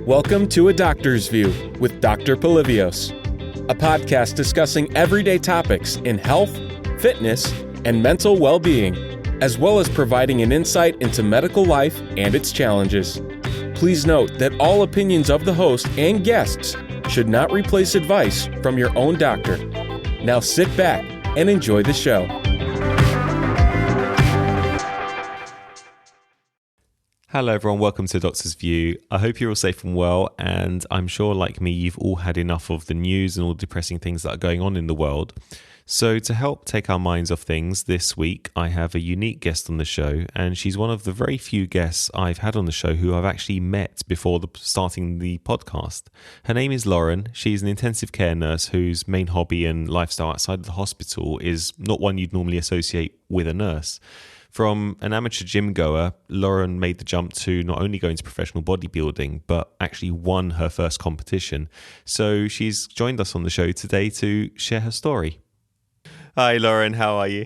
Welcome to A Doctor's View with Dr. Polivios, a podcast discussing everyday topics in health, fitness, and mental well-being, as well as providing an insight into medical life and its challenges. Please note that all opinions of the host and guests should not replace advice from your own doctor. Now sit back and enjoy the show. Hello everyone, welcome to Doctor's View. I hope you're all safe and well, and I'm sure like me you've all had enough of the news and all the depressing things that are going on in the world. So to help take our minds off things, this week I have a unique guest on the show, and she's one of the very few guests I've had on the show who I've actually met before starting the podcast. Her name is Lauren. She's an intensive care nurse whose main hobby and lifestyle outside of the hospital is not one you'd normally associate with a nurse. From an amateur gym goer, Lauren made the jump to not only go into professional bodybuilding, but actually won her first competition. So she's joined us on the show today to share her story. Hi, Lauren. How are you?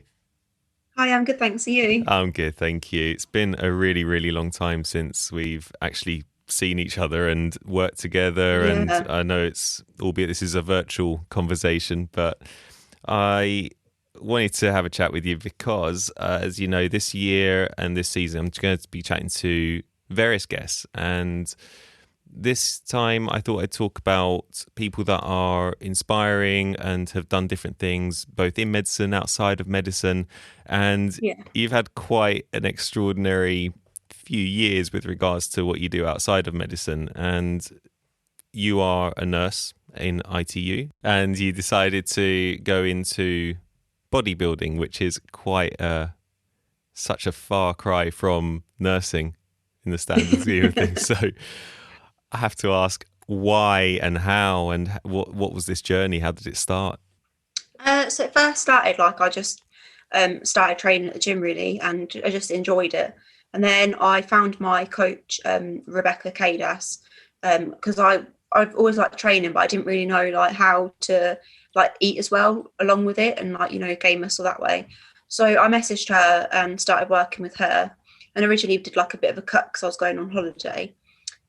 Hi, I'm good. Thanks. Are you? I'm good. Thank you. It's been a really, really long time since we've actually seen each other and worked together. Yeah. And I know albeit this is a virtual conversation, but I wanted to have a chat with you because, as you know, this year and this season, I'm going to be chatting to various guests. And this time I thought I'd talk about people that are inspiring and have done different things, both in medicine, outside of medicine. And You've had quite an extraordinary few years with regards to what you do outside of medicine. And you are a nurse in ITU, and you decided to go into bodybuilding, which is quite such a far cry from nursing in the standard scheme of things. So I have to ask why and how and what was this journey? How did it start? So it first started I just started training at the gym really, and I just enjoyed it. And then I found my coach, Rebecca Kadas, because I've always liked training, but I didn't really know how to eat as well along with it and gain muscle that way. So I messaged her and started working with her, and originally did a bit of a cut because I was going on holiday.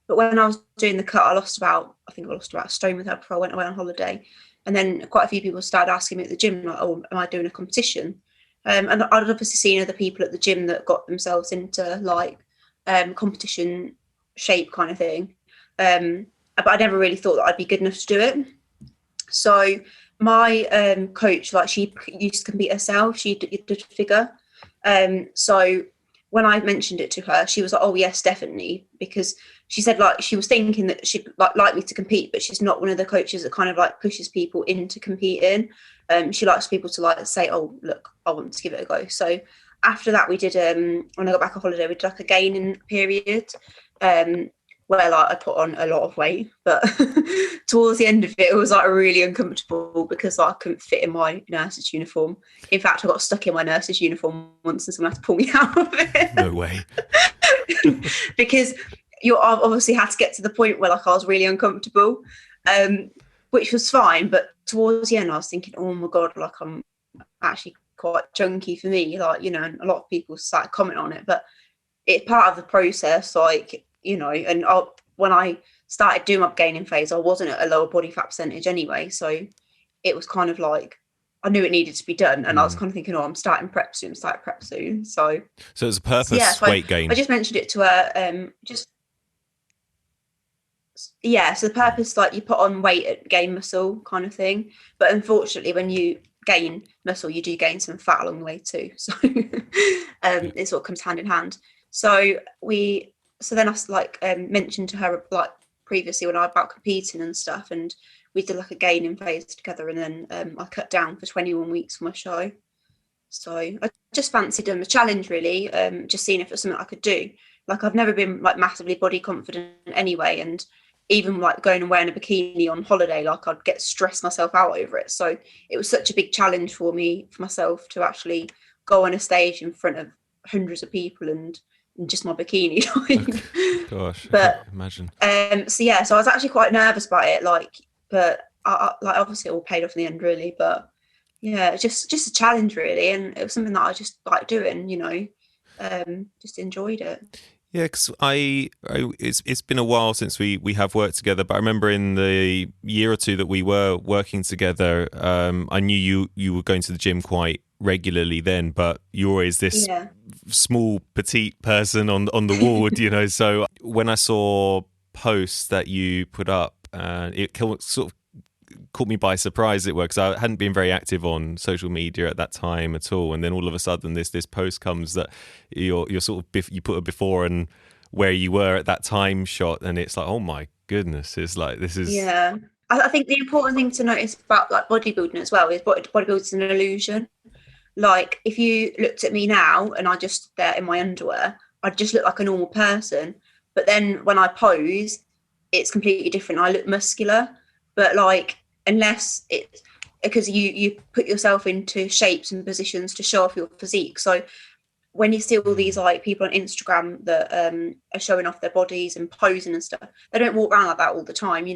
But when I was doing the cut, I lost about a stone with her before I went away on holiday. And then quite a few people started asking me at the gym, am I doing a competition? And I'd obviously seen other people at the gym that got themselves into competition shape kind of thing. But I never really thought that I'd be good enough to do it. So my coach, she used to compete herself. She did figure. So when I mentioned it to her, she was like, "Oh yes, definitely," because she said she was thinking that she'd like me to compete, but she's not one of the coaches that kind of pushes people into competing. She likes people to say, "Oh look, I want to give it a go." So after that, we did when I got back on holiday, we did a gaining period. Where I put on a lot of weight, but towards the end of it was really uncomfortable because I couldn't fit in my nurse's uniform. In fact, I got stuck in my nurse's uniform once and someone had to pull me out of it. No way. Because I've obviously had to get to the point where I was really uncomfortable, which was fine. But towards the end, I was thinking, oh my God, I'm actually quite chunky for me. And a lot of people started commenting on it, but it's part of the process, and when I started doing my gaining phase, I wasn't at a lower body fat percentage anyway. So it was kind of I knew it needed to be done. And I was kind of thinking, I'm starting prep soon. So it's a purpose weight gain. I just mentioned it to her. So the purpose, you put on weight and gain muscle kind of thing. But unfortunately, when you gain muscle, you do gain some fat along the way too. So it sort of comes hand in hand. So then I mentioned to her previously when I was about competing and stuff, and we did a gaining phase together, and then I cut down for 21 weeks for my show. So I just fancied a challenge really, just seeing if it was something I could do. I've never been massively body confident anyway, and even going and wearing a bikini on holiday, I'd get stressed myself out over it. So it was such a big challenge for myself to actually go on a stage in front of hundreds of people and just my bikini. Gosh, but I can't imagine. So I was actually quite nervous about it, but I obviously it all paid off in the end really. But yeah, just a challenge really, and it was something that I just liked doing, just enjoyed it. Yeah, because it's been a while since we have worked together, but I remember in the year or two that we were working together, I knew you were going to the gym quite regularly then, but you're always this Yeah. small petite person on the ward, So when I saw posts that you put up, sort of caught me by surprise, as it were, because I hadn't been very active on social media at that time at all, and then all of a sudden this post comes that you're sort of you put a before and where you were at that time shot, and it's like, oh my goodness, it's like this is Yeah. I think the important thing to notice about like bodybuilding as well is bodybuilding's an illusion. Like if you looked at me now and I just there in my underwear, I'd just look like a normal person. But then when I pose, it's completely different. I look muscular, but like unless it's because you put yourself into shapes and positions to show off your physique. So when you see all these like people on Instagram that are showing off their bodies and posing and stuff, they don't walk around like that all the time,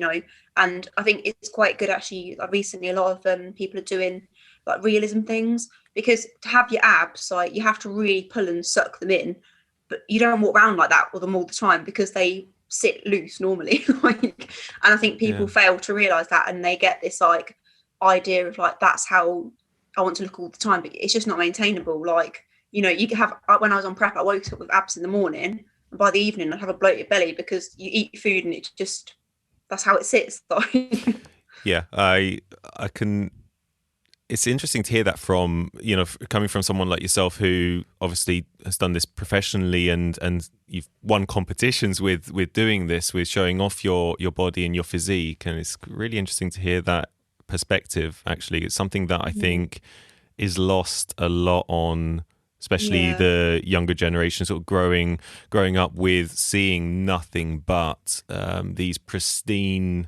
And I think it's quite good actually. Like recently, a lot of people are doing like realism things because to have your abs, like you have to really pull and suck them in, but you don't walk around like that with them all the time because they sit loose normally. And I think people fail to realize that, and they get this like idea of like that's how I want to look all the time, but it's just not maintainable. Like you could have, when I was on prep, I woke up with abs in the morning, and by the evening I'd have a bloated belly because you eat food and it just, that's how it sits. Yeah, I can. It's interesting to hear that from, coming from someone like yourself who obviously has done this professionally and you've won competitions with doing this, with showing off your body and your physique. And it's really interesting to hear that perspective, actually. It's something that I think is lost a lot on, especially the younger generation, sort of growing up with seeing nothing but these pristine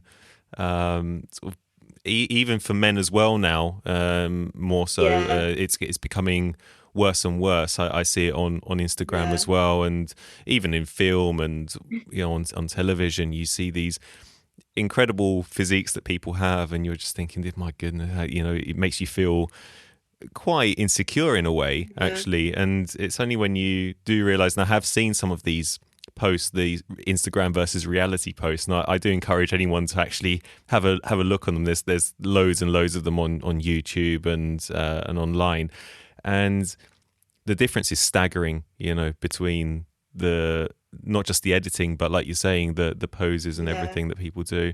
sort of, even for men as well now, more so. It's becoming worse and worse. I see it on Instagram as well, and even in film and on television, you see these incredible physiques that people have, and you're just thinking, my goodness, it makes you feel quite insecure in a way, actually. And it's only when you do realize, and I have seen some of these posts, the Instagram versus reality posts, and I do encourage anyone to actually have a look on them. There's loads and loads of them on YouTube and online, and the difference is staggering, between the, not just the editing, but like you're saying, the poses and everything that people do.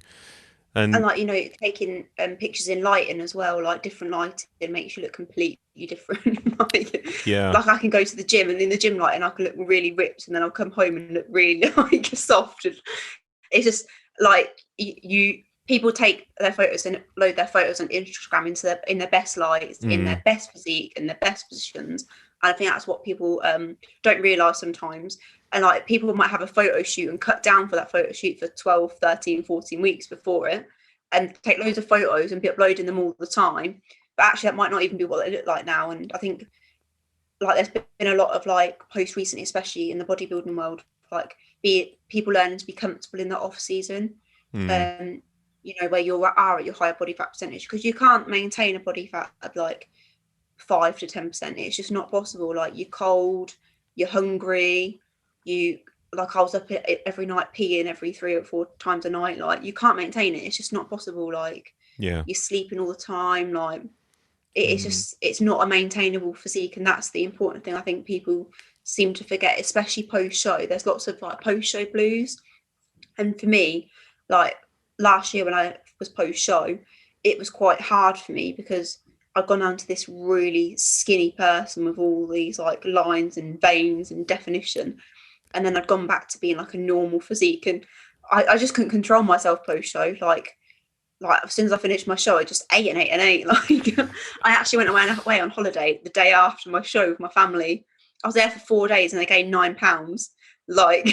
And like, taking pictures in lighting as well, like different lighting makes you look completely different. like I can go to the gym, and in the gym lighting I can look really ripped, and then I'll come home and look really like soft. And it's just like people take their photos and upload their photos on Instagram in their best lights, in their best physique, in their best positions. And I think that's what people don't realise sometimes. And like people might have a photo shoot and cut down for that photo shoot for 12, 13, 14 weeks before it, and take loads of photos and be uploading them all the time. But actually that might not even be what they look like now. And I think like there's been a lot of like posts recently, especially in the bodybuilding world, like people learning to be comfortable in the off season, where you are at your higher body fat percentage, because you can't maintain a body fat of like 5 to 10%. It's just not possible. Like you're cold, you're hungry, like I was up every night peeing every 3 or 4 times a night. Like you can't maintain it. It's just not possible. Like you're sleeping all the time. Like it's just, it's not a maintainable physique. And that's the important thing I think people seem to forget, especially post show. There's lots of like post show blues. And for me, like last year when I was post show, it was quite hard for me because I'd gone down to this really skinny person with all these like lines and veins and definition. And then I'd gone back to being like a normal physique, and I just couldn't control myself post show. Like as soon as I finished my show, I just ate and ate and ate. Like I actually went away on holiday the day after my show with my family. I was there for 4 days and I gained 9 pounds. Like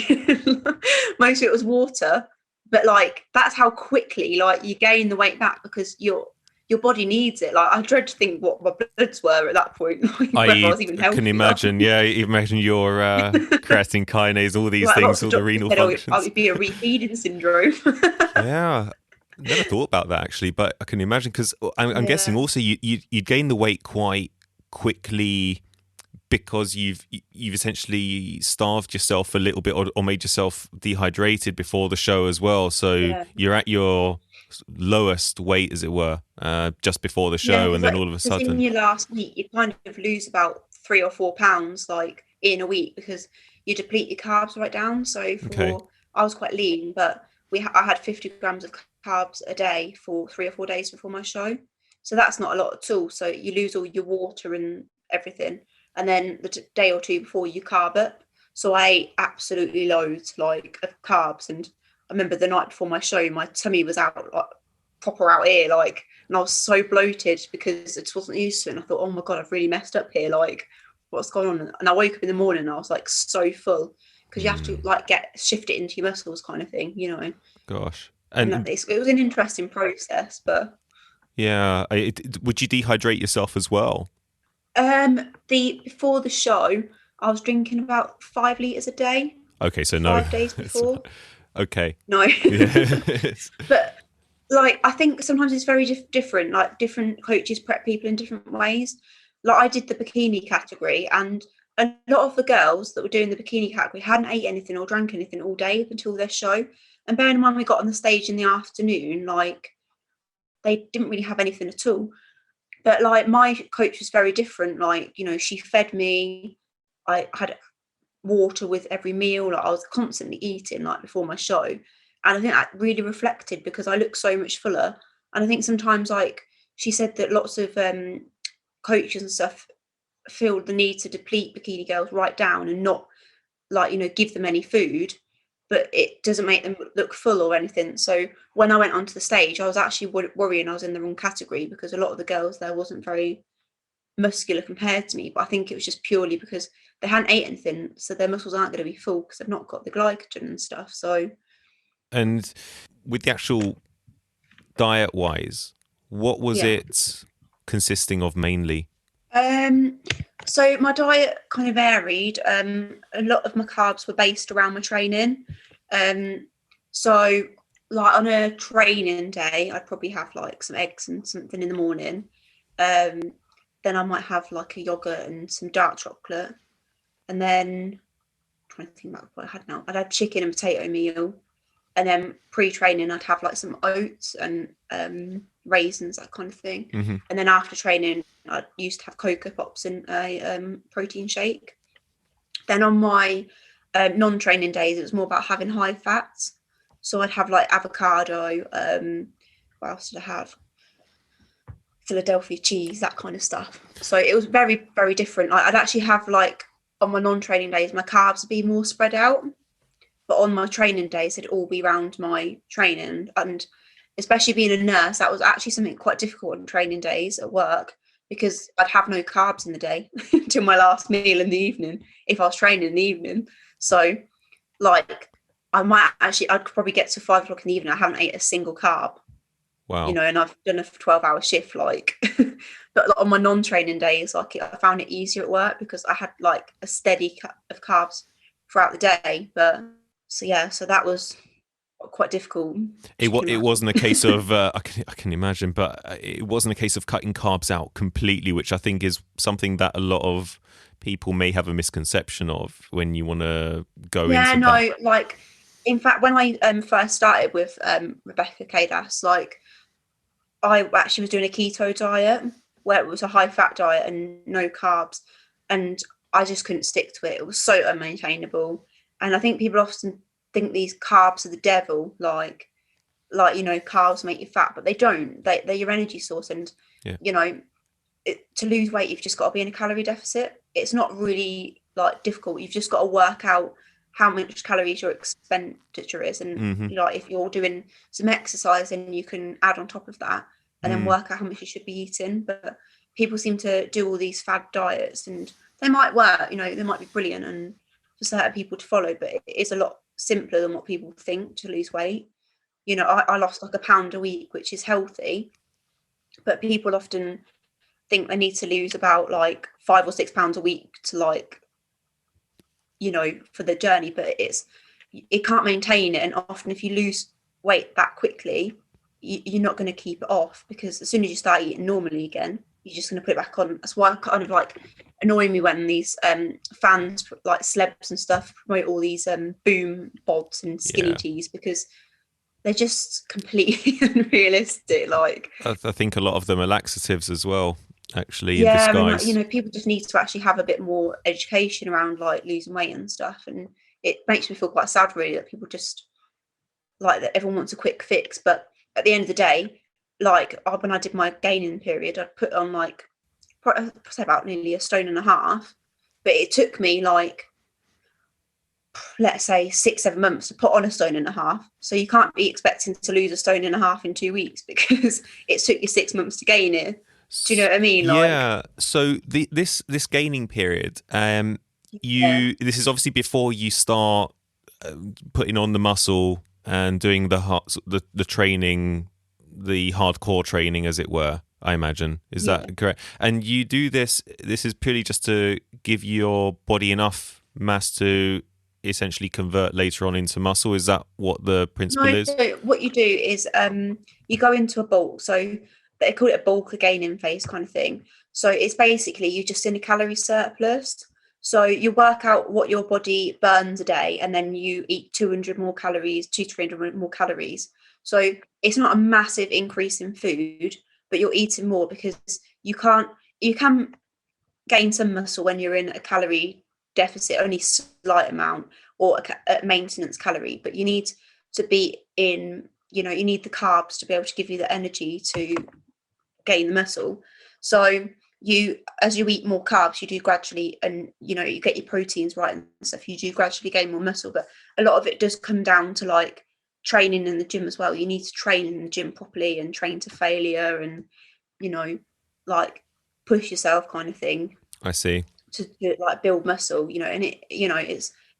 most of it was water, but like that's how quickly like you gain the weight back, because your body needs it. Like I dread to think what my bloods were at that point. Like, I was even healthier. Can imagine. Yeah, imagine your creatine kinase, all these things, all the renal functions. It would be a refeeding syndrome. Yeah, never thought about that actually, but I can imagine, because I'm guessing also you gain the weight quite quickly because you've essentially starved yourself a little bit, or made yourself dehydrated before the show as well. So you're at your lowest weight, as it were, just before the show, and then all of a because in sudden, your last week you kind of lose about 3 or 4 pounds like in a week because you deplete your carbs right down. So I was quite lean, but I had 50 grams of carbs a day for 3 or 4 days before my show. So that's not a lot at all. So you lose all your water and everything. And then the day or two before you carb up. So I ate absolutely loads like of carbs. And I remember the night before my show, my tummy was out like proper out here, like, and I was so bloated because I just wasn't used to it. And I thought, oh my God, I've really messed up here. Like, what's going on? And I woke up in the morning and I was like so full because you have to like shift it into your muscles kind of thing, you know. gosh. And it was an interesting process, but yeah, would you dehydrate yourself as well? Before the show, I was drinking about 5 litres a day. Okay, so no. 5 days before. Okay. No. Yeah. But like, I think sometimes it's very different. Like, different coaches prep people in different ways. Like, I did the bikini category, and a lot of the girls that were doing the bikini category hadn't ate anything or drank anything all day up until their show. And bearing in mind we got on the stage in the afternoon, like, they didn't really have anything at all. But like, my coach was very different. Like, you know, she fed me. I had water with every meal. Like, I was constantly eating like before my show. And I think that really reflected because I looked so much fuller. And I think sometimes, like, she said that lots of coaches and stuff feel the need to deplete bikini girls right down and not, like, you know, give them any food, but it doesn't make them look full or anything. So when I went onto the stage, I was actually worrying I was in the wrong category because a lot of the girls there wasn't very muscular compared to me. But I think it was just purely because they hadn't ate anything, so their muscles aren't going to be full because they've not got the glycogen and stuff. So, and with the actual diet-wise, what was it consisting of mainly? So my diet kind of varied. A lot of my carbs were based around my training. So like on a training day, I'd probably have like some eggs and something in the morning. Then I might have like a yogurt and some dark chocolate. And then I'm trying to think about what I had now. I'd have chicken and potato meal. And then pre-training, I'd have like some oats and raisins, that kind of thing. Mm-hmm. And then after training, I used to have Cocoa Pops and a protein shake. Then on my non-training days, it was more about having high fats. So I'd have like avocado. What else did I have? Philadelphia cheese, that kind of stuff. So it was very, very different. I'd actually have like on my non-training days, my carbs would be more spread out. But on my training days, it'd all be around my training. And especially being a nurse, that was actually something quite difficult on training days at work because I'd have no carbs in the day till my last meal in the evening if I was training in the evening. So like I'd probably get to 5 o'clock in the evening. I haven't ate a single carb. Wow. You know, and I've done a 12-hour shift, like, but on my non-training days, like, I found it easier at work because I had like a steady of carbs throughout the day. But so that was quite difficult. It wasn't a case of I can imagine, but it wasn't a case of cutting carbs out completely, which I think is something that a lot of people may have a misconception of when you want to go into that. Like, in fact, when I first started with Rebecca Kadas, like, I actually was doing a keto diet where it was a high fat diet and no carbs, and I just couldn't stick to it. It was so unmaintainable. And I think people often think these carbs are the devil, like, you know, carbs make you fat, but they don't. They're your energy source. And, you know, to lose weight, you've just got to be in a calorie deficit. It's not really like difficult. You've just got to work out how much calories your expenditure is. And like, if you're doing some exercise, then you can add on top of that and then work out how much you should be eating. But people seem to do all these fad diets and they might work, you know, they might be brilliant and for certain people to follow, but it is a lot simpler than what people think to lose weight. You know, I lost like a pound a week, which is healthy, but people often think they need to lose about like 5 or 6 pounds a week to, like, you know, for the journey, but it can't maintain it. And often if you lose weight that quickly, you're not going to keep it off because as soon as you start eating normally again, you're just going to put it back on. That's why I kind of like annoy me when these fans, like celebs and stuff, promote all these boom bods and skinny teas, because they're just completely unrealistic. Like, I think a lot of them are laxatives as well, actually, in I mean, disguise. like, people just need to actually have a bit more education around like losing weight and stuff. And it makes me feel quite sad, really, that people just like that everyone wants a quick fix. But at the end of the day, like when I did my gaining period, I'd put on like say about nearly 1.5 stone, but it took me like, let's say 6-7 months to put on 1.5 stone. So you can't be expecting to lose 1.5 stone in 2 weeks, because it took you 6 months to gain it. Do you know what I mean? Yeah. So this gaining period, this is obviously before you start putting on the muscle and doing the training, the hardcore training, as it were, I imagine. Is that correct? And you do this is purely just to give your body enough mass to essentially convert later on into muscle. Is that what the principle is? So what you do is you go into a bulk. So they call it a bulk gaining phase kind of thing. So it's basically you're just in a calorie surplus. So you work out what your body burns a day, and then you eat 200 more calories, 200-300 more calories. So it's not a massive increase in food, but you're eating more, because you can gain some muscle when you're in a calorie deficit, only slight amount, or a maintenance calorie, but you need to be in, you need the carbs to be able to give you the energy to gain the muscle. So as you eat more carbs, you do gradually, and you get your proteins right and stuff, you do gradually gain more muscle. But a lot of it does come down to like training in the gym as well. You need to train in the gym properly and train to failure, and like push yourself kind of thing. I see. To like build muscle, and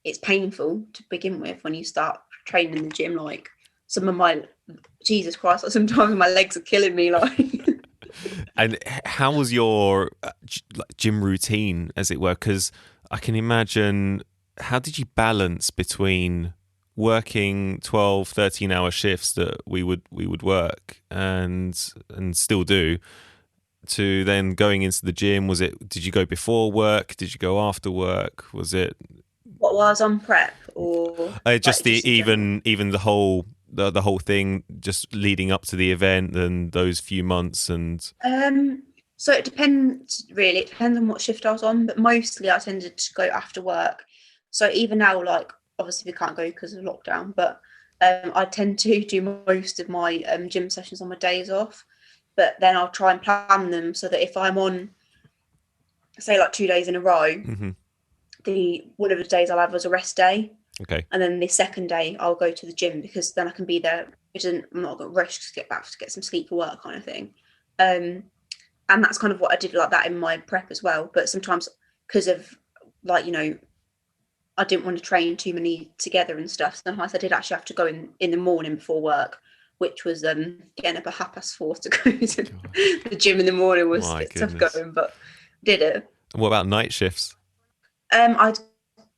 it's painful to begin with when you start training in the gym. Like some of my, Jesus Christ, like sometimes my legs are killing me. Like, and how was your gym routine, as it were? Because I can imagine, how did you balance between working 12, 13-hour shifts that we would work and still do, to then going into the gym? Did you go before work? Did you go after work? Was it what was on prep, or just even the whole thing, just leading up to the event and those few months? And so it depends, really. It depends on what shift I was on, but mostly I tended to go after work. So even now, like obviously we can't go because of lockdown, but I tend to do most of my gym sessions on my days off. But then I'll try and plan them so that if I'm on, say, like 2 days in a row, one of the days I'll have as a rest day. Okay. And then the second day I'll go to the gym, because then I can be there. I'm not going to rush to get back to get some sleep for work kind of thing. And that's kind of what I did like that in my prep as well. But sometimes, because of like, I didn't want to train too many together and stuff, sometimes I did actually have to go in the morning before work, which was getting up at 4:30 to go to the gym in the morning was tough going, but did it. And what about night shifts? I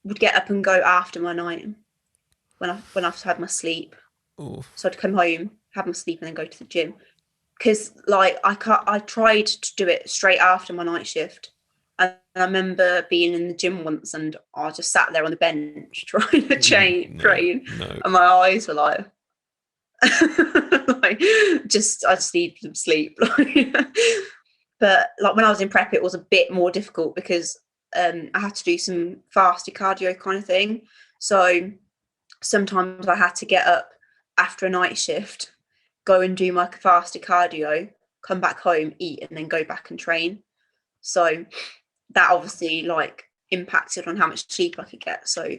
would get up and go after my night when I've had my sleep. Ooh. So I'd come home, have my sleep, and then go to the gym. Because like I tried to do it straight after my night shift. And I remember being in the gym once, and I just sat there on the bench trying to train, and my eyes were like, I just need some sleep. But like when I was in prep, it was a bit more difficult, because I had to do some fasted cardio kind of thing. So sometimes I had to get up after a night shift, go and do my fasted cardio, come back home, eat, and then go back and train. So that obviously like impacted on how much sleep I could get. So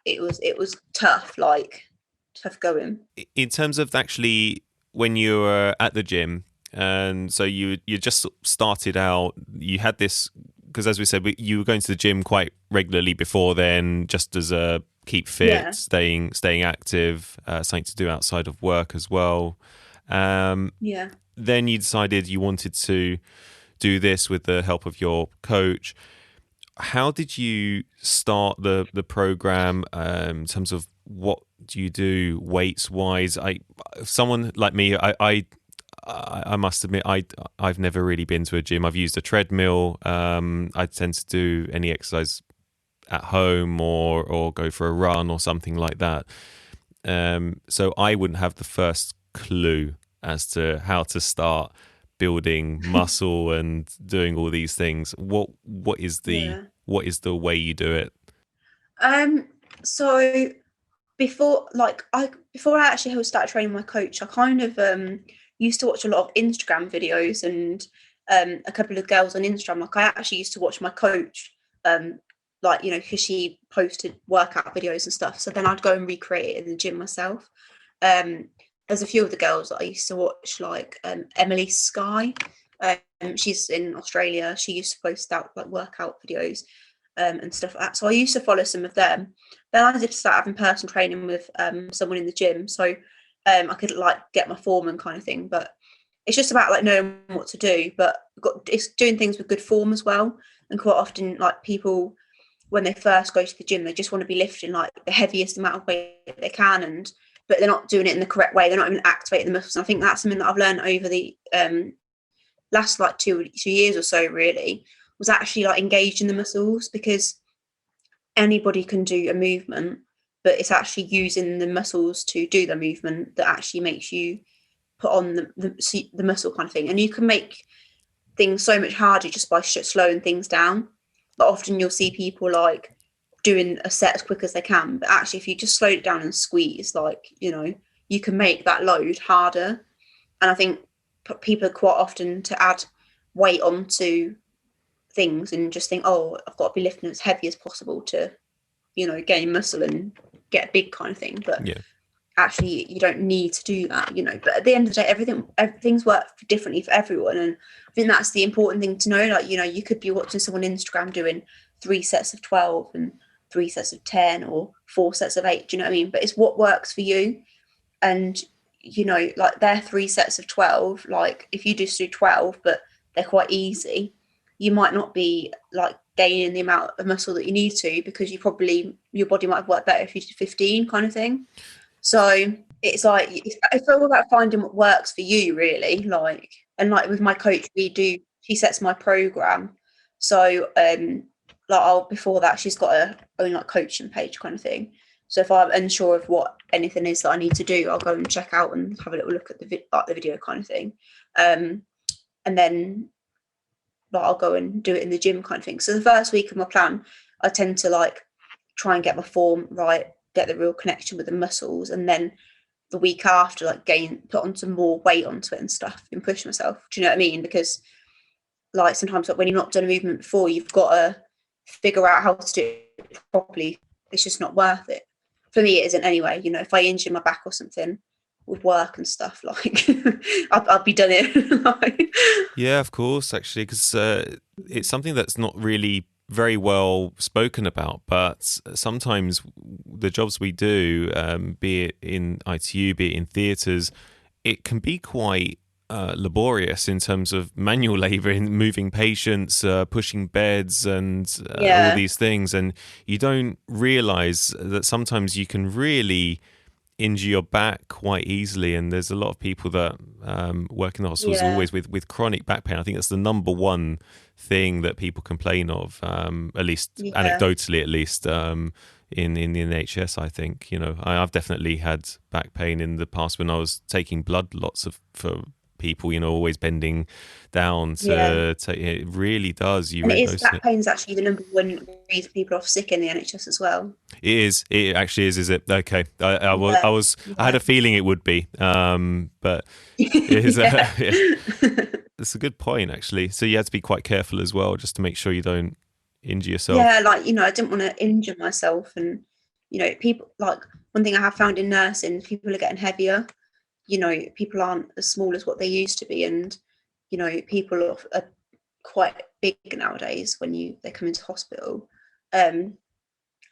it was tough going. In terms of actually when you were at the gym, and so you just started out, you had this, because as we said, you were going to the gym quite regularly before then, just as a keep fit, staying active, something to do outside of work as well. Then you decided you wanted to do this with the help of your coach. How did you start the program in terms of what do you do weights wise? Someone like me, I must admit, I've never really been to a gym. I've used a treadmill. I tend to do any exercise at home or go for a run or something like that. So I wouldn't have the first clue as to how to start building muscle and doing all these things. What is the Yeah. what is the way you do it? So before I actually started training my coach, I kind of used to watch a lot of Instagram videos and a couple of girls on Instagram. Like I actually used to watch my coach, like, you know, because she posted workout videos and stuff. So then I'd go and recreate it in the gym myself. There's a few of the girls that I used to watch, like Emily Sky. She's in Australia. She used to post out like workout videos and stuff like that. So I used to follow some of them. Then I did start having personal training with someone in the gym, so I could like get my form and kind of thing. But it's just about like knowing what to do, but it's doing things with good form as well. And quite often, like people, when they first go to the gym, they just want to be lifting like the heaviest amount of weight they can, but they're not doing it in the correct way. They're not even activating the muscles. And I think that's something that I've learned over the last like two years or so, really, was actually like engaging the muscles, because anybody can do a movement, but it's actually using the muscles to do the movement that actually makes you put on the muscle kind of thing. And you can make things so much harder just by slowing things down. But often you'll see people like doing a set as quick as they can, but actually if you just slow it down and squeeze, like, you know, you can make that load harder. And I think people quite often to add weight onto things and just think, oh, I've got to be lifting as heavy as possible to, you know, gain muscle and get big kind of thing. But actually you don't need to do that, you know. But at the end of the day, everything's worked differently for everyone, and I think that's the important thing to know. Like, you know, you could be watching someone on Instagram doing 3 sets of 12 and 3 sets of 10 or 4 sets of 8, do you know what I mean? But it's what works for you. And, you know, like their 3 sets of 12, like if you just do 12 but they're quite easy, you might not be like gaining the amount of muscle that you need to, because your body might have worked better if you did 15 kind of thing. So it's like, it's all about finding what works for you, really. Like, and like with my coach, she sets my program. So like before that, she's got her own like coaching page kind of thing. So if I'm unsure of what anything is that I need to do, I'll go and check out and have a little look at the video kind of thing. And then like I'll go and do it in the gym kind of thing. So the first week of my plan, I tend to like try and get my form right, get the real connection with the muscles, and then the week after, like put on some more weight onto it and stuff and push myself. Do you know what I mean? Because like sometimes like when you've not done a movement before, you've got to figure out how to do it properly. It's just not worth it. For me, it isn't anyway. You know, if I injure my back or something with work and stuff, like I'd be done it. Like, Yeah, of course, actually, because it's something that's not really very well spoken about, but sometimes the jobs we do, be it in ITU, be it in theatres, it can be quite laborious in terms of manual labour, in moving patients, pushing beds and all these things, and you don't realise that sometimes you can really injure your back quite easily. And there's a lot of people that work in the hospitals always with chronic back pain. I think that's the number one thing that people complain of, at least anecdotally, at least in the NHS. I think, you know, I've definitely had back pain in the past when I was taking blood lots for people, you know, always bending down to take it. Really does. You and back pain is actually the number one reason people are off sick in the NHS as well. It actually is it? Okay. I had a feeling it would be, but it is, it's a good point, actually. So you had to be quite careful as well, just to make sure you don't injure yourself. Yeah, like, you know, I didn't want to injure myself. And, you know, people, like, one thing I have found in nursing, people are getting heavier. You know, people aren't as small as what they used to be, and, you know, people are quite big nowadays when they come into hospital. And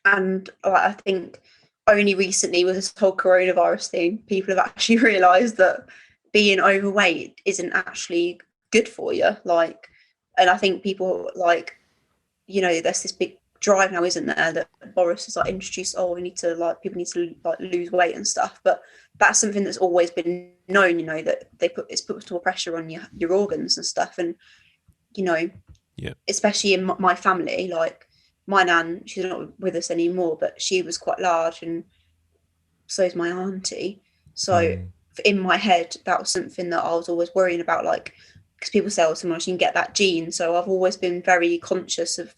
I think only recently with this whole coronavirus thing, people have actually realised that being overweight isn't actually good for you. Like, and I think people, like, you know, there's this big drive now, isn't there, that Boris has like introduced, oh, we need to like, people need to like lose weight and stuff. But that's something that's always been known, you know, that it's put more pressure on your organs and stuff. And, you know, Yeah. especially in my family, like my nan, she's not with us anymore, but she was quite large, and so is my auntie. So in my head, that was something that I was always worrying about, like, because people say, oh, sometimes you can get that gene. So I've always been very conscious of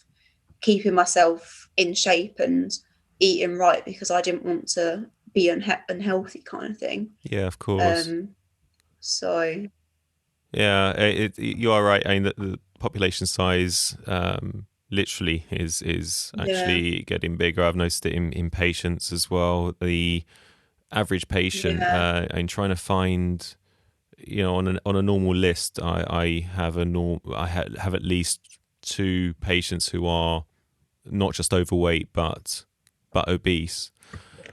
keeping myself in shape and eating right, because I didn't want to be unhealthy kind of thing. Yeah, of course. So yeah, you are right. I mean, the population size literally is actually getting bigger. I've noticed it in patients as well. The average patient, and trying to find, you know, on a normal list, I have have at least 2 patients who are not just overweight but obese,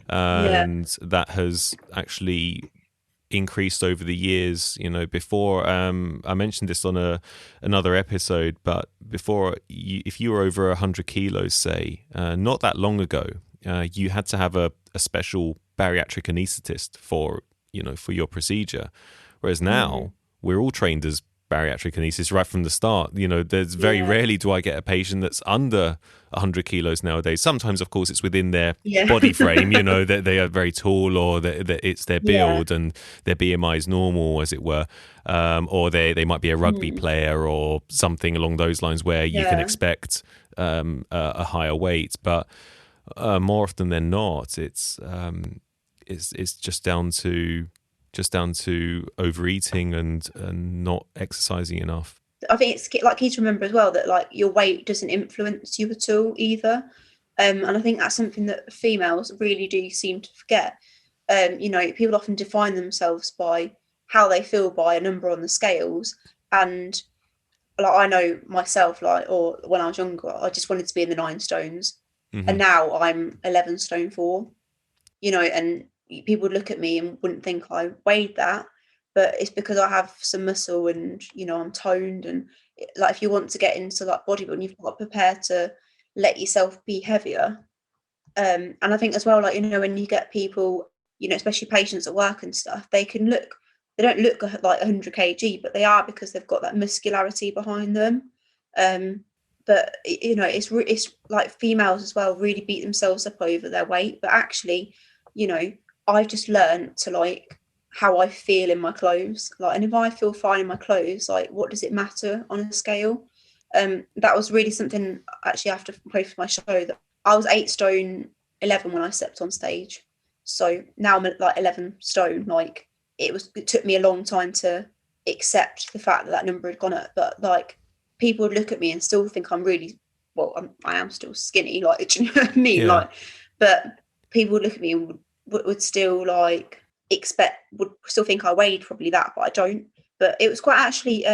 and that has actually increased over the years. You know, before, I mentioned this on another episode, but before, if you were over 100 kilos, say, not that long ago, you had to have a special bariatric anaesthetist for your procedure, whereas now we're all trained as bariatric anaesthetists right from the start. You know, there's very rarely do I get a patient that's under 100 kilos nowadays. Sometimes, of course, it's within their body frame, you know, that they are very tall, or that it's their build and their BMI is normal, as it were, or they might be a rugby player or something along those lines, where you can expect a higher weight. But more often than not, it's just down to overeating and not exercising enough. I think it's like key to remember as well that like your weight doesn't influence you at all either. And I think that's something that females really do seem to forget. You know, people often define themselves by how they feel by a number on the scales. And like, I know myself, like, or when I was younger, I just wanted to be in the 9 stones. And now I'm 11 stone 4, you know, and people would look at me and wouldn't think I weighed that, but it's because I have some muscle and, you know, I'm toned. And like, if you want to get into like bodybuilding, you've got to prepare to let yourself be heavier. And I think as well, like, you know, when you get people, you know, especially patients at work and stuff, they don't look like 100 kg, but they are, because they've got that muscularity behind them. But you know, it's like females as well really beat themselves up over their weight, but actually, you know, I've just learned to like how I feel in my clothes. Like, and if I feel fine in my clothes, like, what does it matter on a scale? That was really something actually after both my show, that I was 8 stone 11 when I stepped on stage. So now I'm at like 11 stone. Like, it took me a long time to accept the fact that number had gone up, but like, people would look at me and still think I'm really, well, I am still skinny, like, do you know what I mean? Like, but people would look at me and would still like would still think I weighed probably that, but I don't. But it was quite actually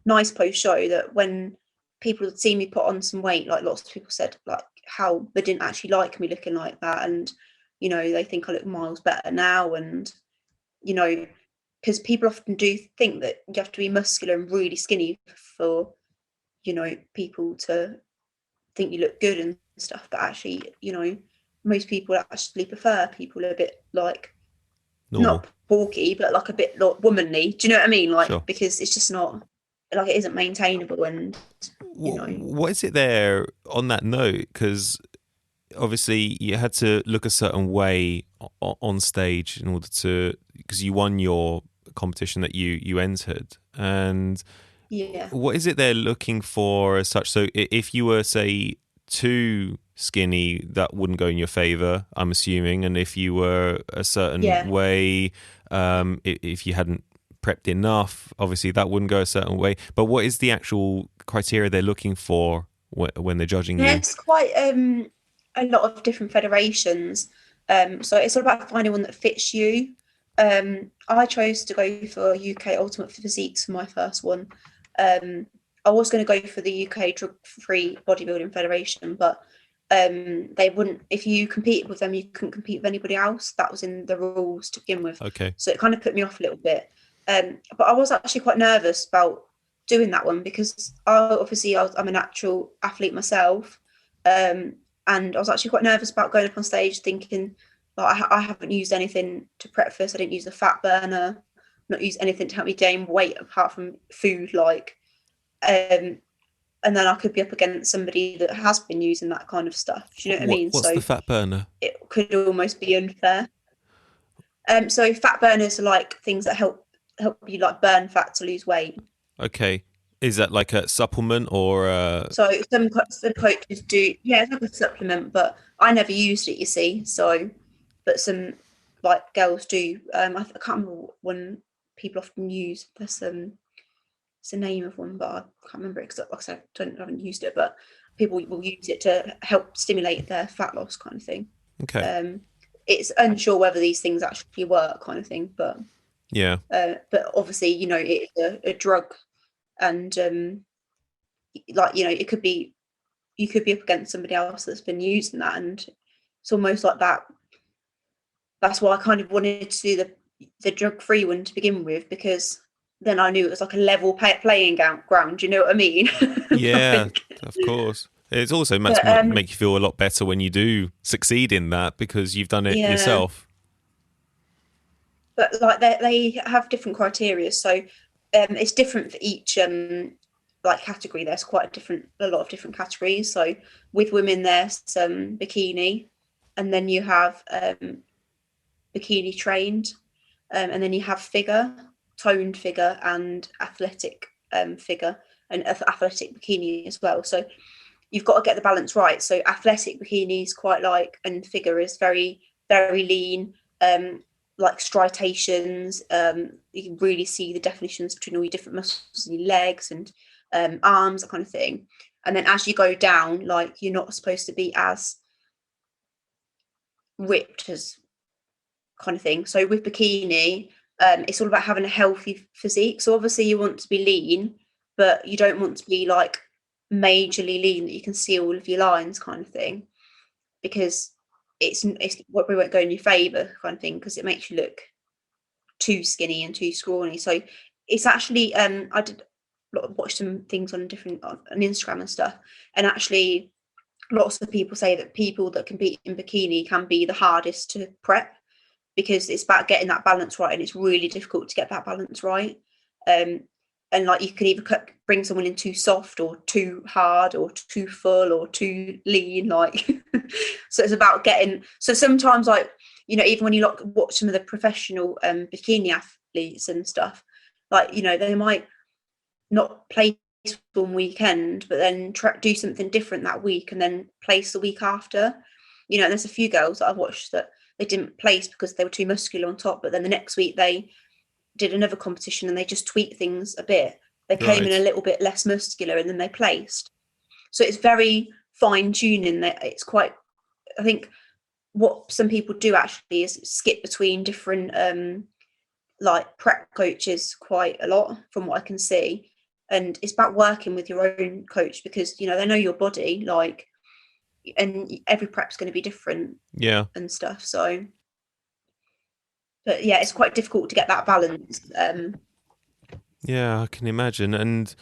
nice post show that when people would see me put on some weight, like, lots of people said like how they didn't actually like me looking like that, and, you know, they think I look miles better now. And, you know, because people often do think that you have to be muscular and really skinny for, you know, people to think you look good and stuff, but actually, you know, most people actually prefer people a bit like normal. Not bulky, but like a bit like womanly. Do you know what I mean? Like, sure. Because it's just not like, it isn't maintainable. And you know, what is it there on that note? Because obviously you had to look a certain way on stage in order to, because you won your competition that you entered, and what is it they're looking for as such? So if you were, say, too skinny, that wouldn't go in your favor, I'm assuming. And if you were a certain way, if you hadn't prepped enough, obviously that wouldn't go a certain way. But what is the actual criteria they're looking for when they're judging you? There's quite a lot of different federations. So it's all about finding one that fits you. I chose to go for UK Ultimate Physique for my first one. I was going to go for the UK Drug-Free Bodybuilding Federation, but they wouldn't. If you competed with them, you couldn't compete with anybody else. That was in the rules to begin with. Okay. So it kind of put me off a little bit. But I was actually quite nervous about doing that one, because I'm a natural athlete myself. And I was actually quite nervous about going up on stage, thinking, like, I haven't used anything to prep for this. I didn't use a fat burner, not use anything to help me gain weight apart from food, like. And then I could be up against somebody that has been using that kind of stuff. Do you know what I mean? What's So the fat burner? it could almost be unfair. So fat burners are like things that help you like burn fat to lose weight. Okay. Is that like a supplement or So some coaches do, yeah, it's like a supplement, but I never used it, you see. So, but some like girls do. I can't remember one people often use. There's it's the name of one, but I can't remember it because, like I said, I haven't used it. But people will use it to help stimulate their fat loss, kind of thing. okay. It's unsure whether these things actually work, kind of thing. But Yeah. but obviously, you know, it's a drug, and like, you know, you could be up against somebody else that's been using that, and it's almost like that. That's why I kind of wanted to do the drug-free one to begin with, because then I knew it was like a level playing ground. You know what I mean? Yeah, Like, of course. It also must but make you feel a lot better when you do succeed in that because you've done it yeah, yourself. but like they have different criteria, so it's different for each like category. There's quite a lot of different categories. So with women, there's bikini, and then you have bikini trained, and then you have figure, toned figure, and athletic figure, and athletic bikini as well. So you've got to get the balance right. So athletic bikini is quite like, and figure is very, very lean, like striations. You can really see the definitions between all your different muscles in your legs and arms, that kind of thing. And then as you go down, like, you're not supposed to be as ripped as kind of thing. So with bikini, it's all about having a healthy physique. So obviously you want to be lean, but you don't want to be like majorly lean that you can see all of your lines, kind of thing, because it's what we won't go in your favor, kind of thing, because it makes you look too skinny and too scrawny. So it's actually I did watch some things on Instagram and stuff, and actually lots of people say that people that compete in bikini can be the hardest to prep, because it's about getting that balance right, and it's really difficult to get that balance right. And like, you can either bring someone in too soft or too hard or too full or too lean, like. So it's about getting, so sometimes, like, you know, even when you watch some of the professional bikini athletes and stuff, like, you know, they might not place one weekend, but then do something different that week and then place the week after. You know, and there's a few girls that I've watched that they didn't place because they were too muscular on top, but then the next week they did another competition and they just tweaked things a bit. They came in a Right. little bit less muscular and then they placed. So it's very fine tuning. That it's quite, I think what some people do actually is skip between different like prep coaches quite a lot, from what I can see. And it's about working with your own coach, because, you know, they know your body, like, and every prep's going to be different Yeah. and stuff. So, but yeah, it's quite difficult to get that balance. Yeah, I can imagine. And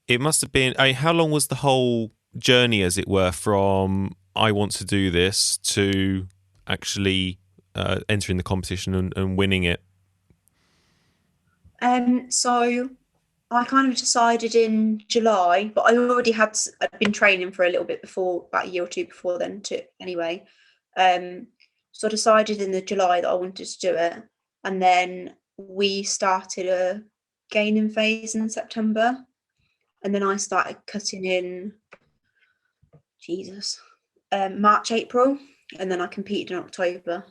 it must have been, how long was the whole journey, as it were, from I want to do this to actually entering the competition and winning it? So I kind of decided in July, but I'd been training for a little bit before, about a year or two before then, too, anyway. So I decided in the July that I wanted to do it, and then we started a gaining phase in September, and then I started cutting in March, April, and then I competed in October.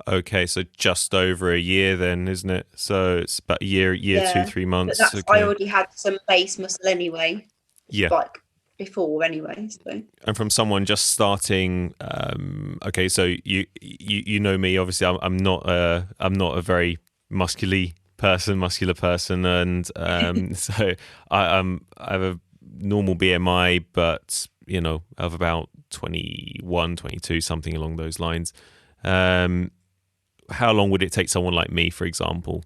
Okay, so just over a year then, isn't it? So it's about a year, Yeah, 2, 3 but months. I Okay. already had some base muscle anyway, Yeah. like before anyway. So And from someone just starting, okay, so you know me. Obviously, I'm not a very muscular person, and so I have a normal BMI, but you know, of about 21, 22, something along those lines. How long would it take someone like me, for example?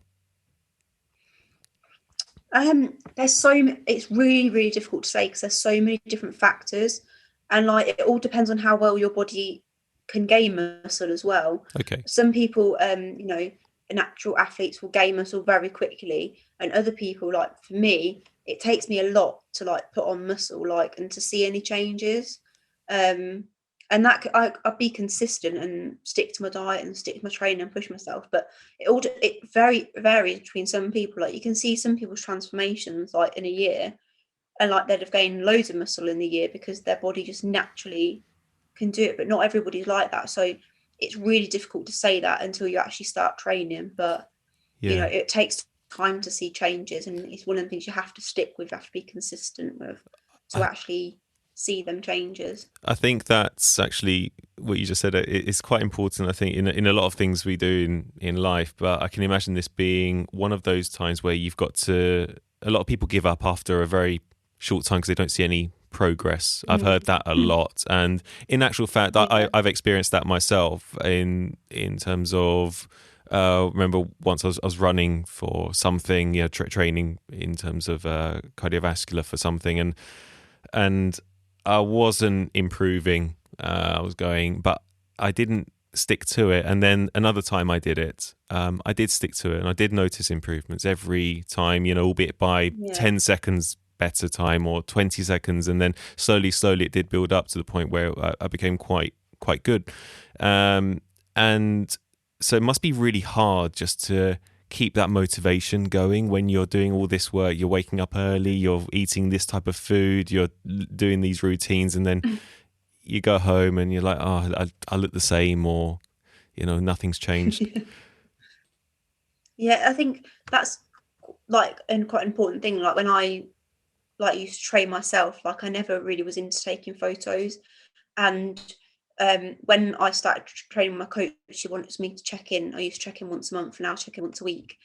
it's really, really difficult to say, because there's so many different factors. and like it all depends on how well your body can gain muscle as well. Okay. Some people, you know, natural athletes will gain muscle very quickly, and other people, like for me, it takes me a lot to like put on muscle, like, and to see any changes. And that I'll be consistent and stick to my diet and stick to my training and push myself. But it varies between some people. Like you can see some people's transformations like in a year, and like they'd have gained loads of muscle in the year because their body just naturally can do it. But not everybody's like that. So it's really difficult to say that until you actually start training. But you know, Yeah. it takes time to see changes, and it's one of the things you have to stick with, you have to be consistent with to I, actually see them changes. I think that's actually what you just said. It's quite important, I think, in a lot of things we do in life. But I can imagine this being one of those times where you've got to. A lot of people give up after a very short time because they don't see any progress. I've heard that a lot, and in actual fact, I've experienced that myself in terms of. Remember once I was running for something, you know, training in terms of cardiovascular for something, and I wasn't improving. I was going, but I didn't stick to it. And then another time I did it. I did stick to it, and I did notice improvements every time. You know, albeit by 10 seconds better time or 20 seconds, and then slowly it did build up to the point where I became quite good. And so it must be really hard just to keep that motivation going when you're doing all this work. You're waking up early, you're eating this type of food, you're doing these routines, and then you go home and you're like, oh, I look the same, or, you know, nothing's changed. Yeah, I think that's like quite an important thing. Like when I like used to train myself, like I never really was into taking photos. And when I started training my coach, she wanted me to check in. I used to check in once a month, now I check in once a week.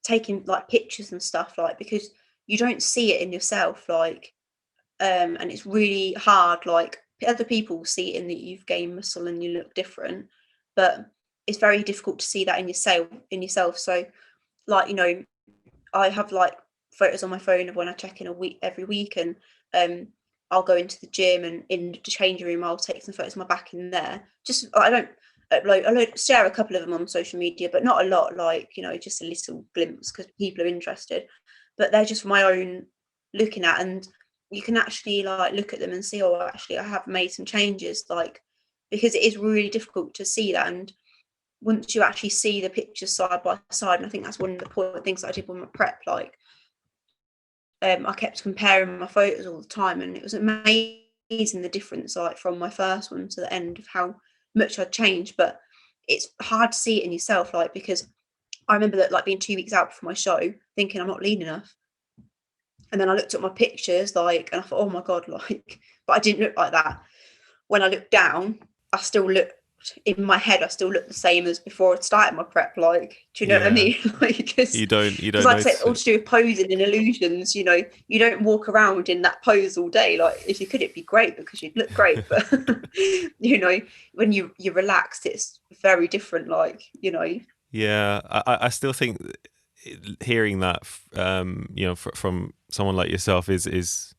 Taking like pictures and stuff, like, because you don't see it in yourself, like, and it's really hard. Like other people see it in that you've gained muscle and you look different, but it's very difficult to see that in yourself. So, like, you know, I have like photos on my phone of when I check in every week, and I'll go into the gym, and in the changing room I'll take some photos of my back in there. Just I don't share a couple of them on social media, but not a lot. Like, you know, just a little glimpse because people are interested. But they're just for my own looking at, and you can actually like look at them and see, oh, actually I have made some changes. Like, because it is really difficult to see that, and once you actually see the pictures side by side, and I think that's one of the important things that I did with my prep. Like, I kept comparing my photos all the time, and it was amazing the difference, like from my first one to the end, of how much I'd changed. But it's hard to see it in yourself, like, because I remember that, like, being 2 weeks out before my show, thinking I'm not lean enough, and then I looked at my pictures, like, and I thought, oh my god, like, but I didn't look like that. When I looked down, I still looked, in my head, I still look the same as before I started my prep. Like, do you know what I mean? Like, because you don't like I said, notice all to do with posing and illusions. You know, you don't walk around in that pose all day. Like, if you could, it'd be great because you'd look great. But you know, when you're relaxed, it's very different. Like, you know. Yeah, I still think hearing that, you know, from someone like yourself is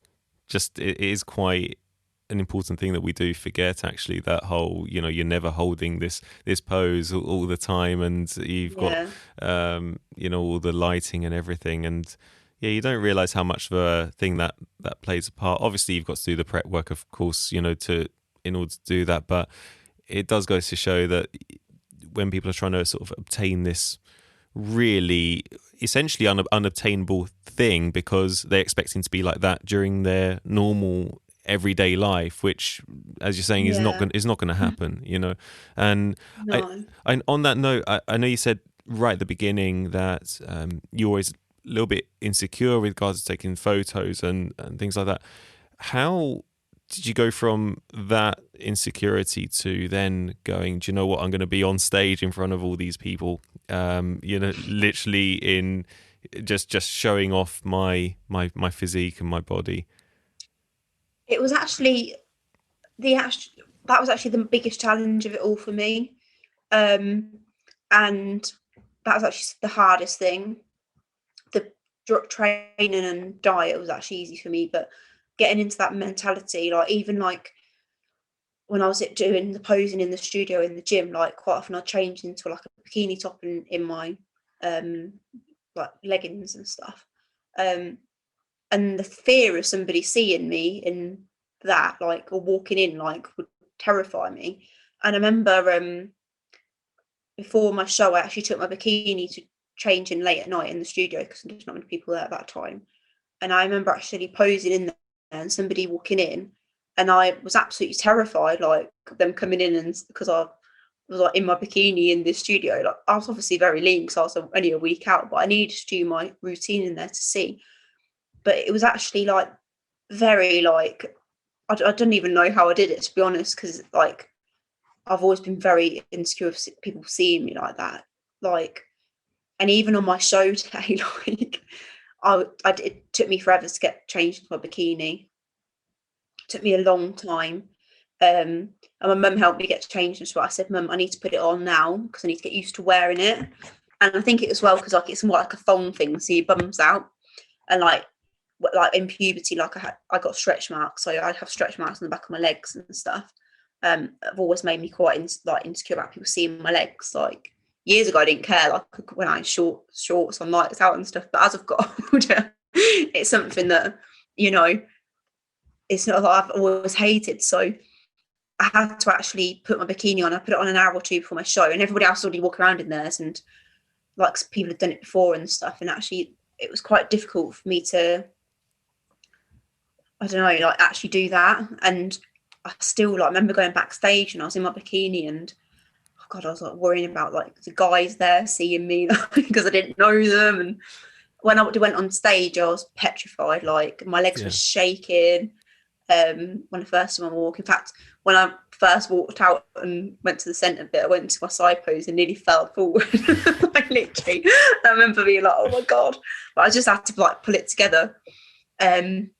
just, it is quite an important thing that we do forget, actually, that whole, you know, you're never holding this pose all the time, and you've got you know, all the lighting and everything, and yeah, you don't realize how much of a thing that plays a part. Obviously you've got to do the prep work, of course, you know, in order to do that, but it does go to show that when people are trying to sort of obtain this really essentially unobtainable thing, because they're expecting to be like that during their normal everyday life, which, as you're saying, is not going to happen, you know. And No. I on that note, I know you said right at the beginning that you're always a little bit insecure with regards to taking photos and things like that. How did you go from that insecurity to then going, do you know what, I'm going to be on stage in front of all these people, you know, literally in just showing off my physique and my body? It was actually that was actually the biggest challenge of it all for me, and that was actually the hardest thing. The training and diet was actually easy for me, but getting into that mentality, like even like when I was doing the posing in the studio in the gym, like quite often I'd change into like a bikini top in my like leggings and stuff. And the fear of somebody seeing me in that, like, or walking in, like, would terrify me. And I remember before my show, I actually took my bikini to change in late at night in the studio because there's not many people there at that time. And I remember actually posing in there and somebody walking in, and I was absolutely terrified, like them coming in, and because I was like in my bikini in this studio. Like I was obviously very lean because I was only a week out, but I needed to do my routine in there to see. But it was actually like very like I don't even know how I did it, to be honest, because like I've always been very insecure of people seeing me like that. Like, and even on my show day, like it took me forever to get changed into my bikini. It took me a long time. And my mum helped me get changed as well. I said, Mum, I need to put it on now because I need to get used to wearing it. And I think it as well because like it's more like a thong thing, so your bum's out. And like in puberty, like I got stretch marks, so I'd have stretch marks on the back of my legs and stuff. Have always made me quite insecure about people seeing my legs. Like years ago, I didn't care, like when I had shorts on nights out and stuff. But as I've got older, it's something that, you know, it's not that I've always hated. So I had to actually put my bikini on. I put it on an hour or two before my show, and everybody else already walking around in theirs, and like people had done it before and stuff. And actually, it was quite difficult for me to, I don't know, like actually do that. And I still like remember going backstage and I was in my bikini and oh God, I was like worrying about like the guys there seeing me because I didn't know them. And when I went on stage, I was petrified. Like my legs were shaking. When I first time I walk. In fact, when I first walked out and went to the centre bit, I went into my side pose and nearly fell forward. Like literally, I remember being like, "Oh my God!" But I just had to like pull it together. And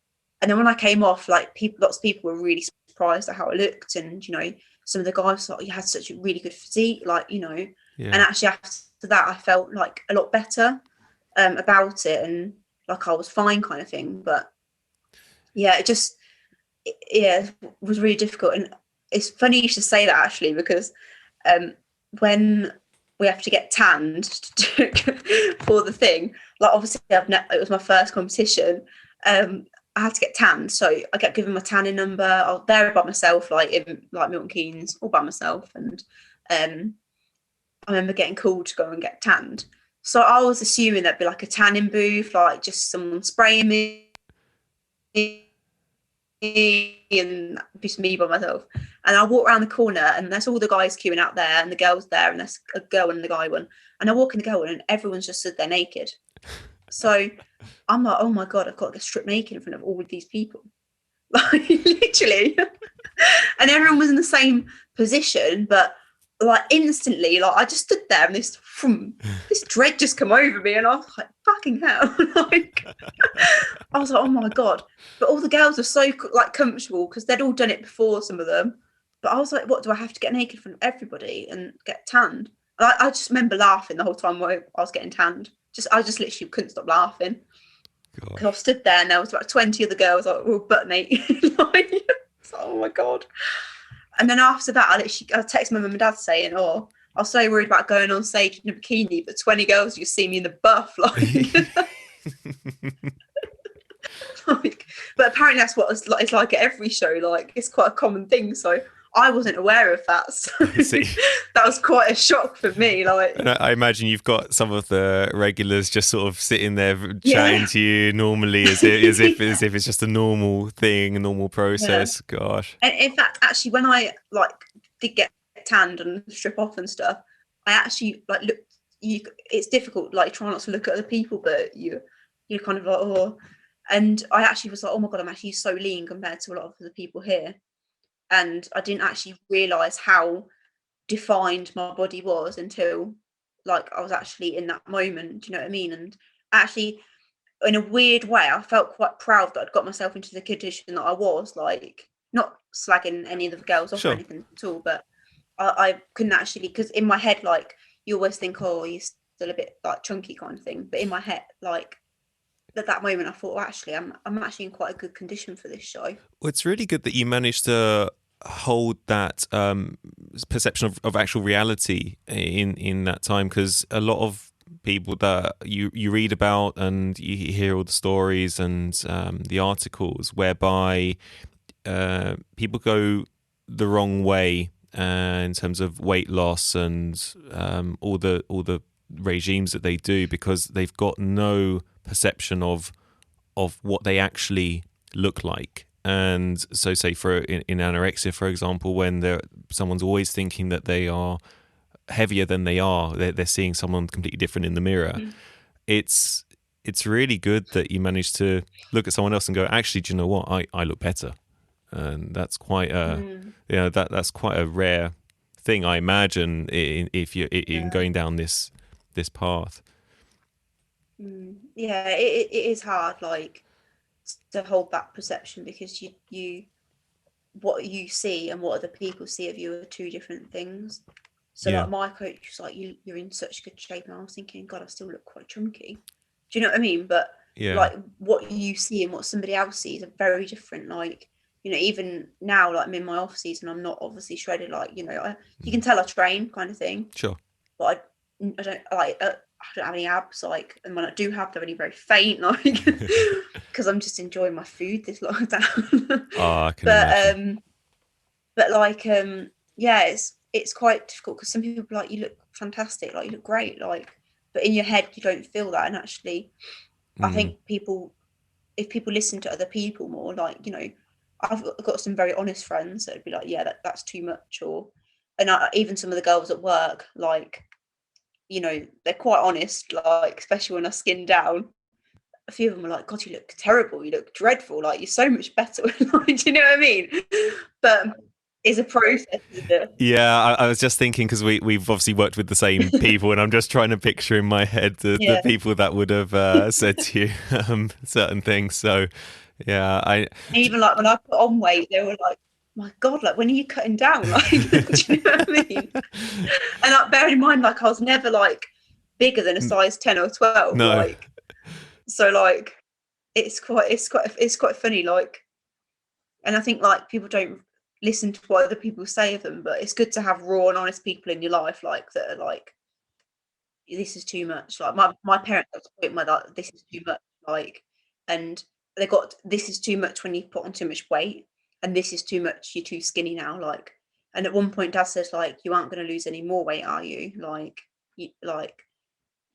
then when I came off, like lots of people were really surprised at how I looked, and you know, some of the guys thought you had such a really good physique, like you know. And actually after that, I felt like a lot better about it, and like I was fine, kind of thing. But yeah, it was really difficult. And it's funny you should say that actually, because when we have to get tanned for the thing, like obviously it was my first competition. I had to get tanned, so I get given my tanning number. I was there by myself, like in like Milton Keynes, all by myself. And I remember getting called to go and get tanned. So I was assuming there'd be like a tanning booth, like just someone spraying me and just me by myself. And I walk around the corner and there's all the guys queuing out there and the girls there, and there's a girl and the guy one. And I walk in the girl one and everyone's just stood there naked. So I'm like, oh my God, I've got to get stripped naked in front of all of these people. Like literally. And everyone was in the same position, but like instantly, like I just stood there and this dread just come over me, and I was like, fucking hell. Like I was like, oh my God. But all the girls were so like comfortable because they'd all done it before, some of them. But I was like, what, do I have to get naked in front of everybody and get tanned? And I just remember laughing the whole time while I was getting tanned. I just literally couldn't stop laughing. Because I stood there and there was about 20 other girls like, all butt naked. Like, oh my God. And then after that, I texted my mum and dad saying, oh, I was so worried about going on stage in a bikini, but 20 girls you see me in the buff. Like, but apparently that's what it's like at every show. Like it's quite a common thing. So I wasn't aware of that. So that was quite a shock for me. Like, and I imagine you've got some of the regulars just sort of sitting there chatting to you normally as if it's just a normal thing, a normal process. Yeah. Gosh. And in fact, actually, when I like did get tanned and strip off and stuff, I actually like looked. It's difficult, like trying not to look at other people, but you're kind of like, oh. And I actually was like, oh my God, I'm actually so lean compared to a lot of the people here. And I didn't actually realise how defined my body was until like I was actually in that moment. Do you know what I mean? And actually, in a weird way, I felt quite proud that I'd got myself into the condition that I was, like not slagging any of the girls off or anything at all, but I couldn't actually, because in my head, like you always think, oh, you're still a bit like chunky kind of thing. But in my head, like at that moment I thought, well, actually, I'm actually in quite a good condition for this show. Well, it's really good that you managed to hold that perception of actual reality in that time, because a lot of people that you read about and you hear all the stories and the articles whereby people go the wrong way in terms of weight loss and all the regimes that they do, because they've got no perception of what they actually look like. And so, say in anorexia, for example, when someone's always thinking that they are heavier than they are, they're seeing someone completely different in the mirror. Mm. It's really good that you managed to look at someone else and go, actually, do you know what? I look better, and that's quite that's quite a rare thing, I imagine, if you're in going down this path. Yeah, it is hard, like, to hold that perception, because you what you see and what other people see of you are two different things. So Yeah. like my coach was like, you're in such good shape, and I was thinking, God, I still look quite chunky. Do you know what I mean? But Yeah. like what you see and what somebody else sees are very different. Like, you know, even now, like I'm in my off season, I'm not obviously shredded. Like, you know, you can tell I train, kind of thing. Sure. But I don't like. I don't have any abs, like, and when I do have, they're only very faint, like, because I'm just enjoying my food this lockdown. Oh, I can imagine. But like, yeah, it's quite difficult, because some people are like, you look fantastic, like you look great, like, but in your head you don't feel that. And actually, I think if people listen to other people more, like, you know, I've got some very honest friends that would be like, yeah, that's too much, and even some of the girls at work, like, you know, they're quite honest, like, especially when I skin down. A few of them are like, God, you look terrible, you look dreadful, like, you're so much better. Like, do you know what I mean? But it's a process, isn't it? Yeah, I was just thinking, because we've obviously worked with the same people, and I'm just trying to picture in my head the people that would have said to you certain things. So yeah, even like when I put on weight, they were like, my God, like, when are you cutting down? Like, do you know what I mean? And like, bearing in mind, like, I was never like bigger than a size 10 or 12. No. Like, so like, it's quite funny. Like, and I think like people don't listen to what other people say of them, but it's good to have raw and honest people in your life, like, that are like, this is too much. Like my parents got to the point where, like, this is too much, like, and they got, this is too much when you put on too much weight, and this is too much, you're too skinny now, like. And at one point Dad says, like, you aren't going to lose any more weight, are you? Like,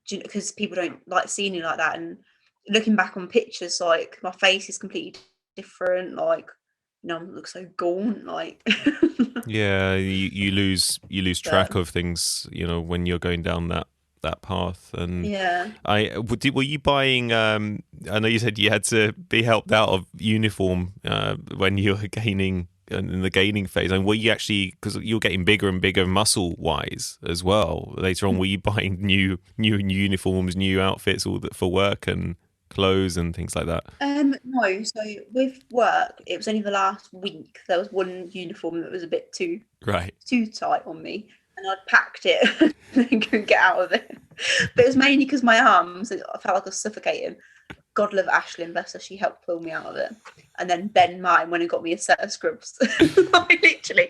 because people don't like seeing you like that. And looking back on pictures, like, my face is completely different, like, you know, I look so gaunt, like. Yeah, you lose track of things, you know, when you're going down that path. And yeah, were you buying? I know you said you had to be helped out of uniform when you were gaining in the gaining phase. And were you actually, because you're getting bigger and bigger muscle wise as well later on? Were you buying new uniforms, new outfits, all that for work and clothes and things like that? No, so with work, it was only the last week there was one uniform that was a bit too tight on me, and I'd packed it and couldn't get out of it. But it was mainly because my arms, I felt like I was suffocating. God love Ashlyn, bless her, she helped pull me out of it. And then Ben mine went and got me a set of scrubs. Like, literally,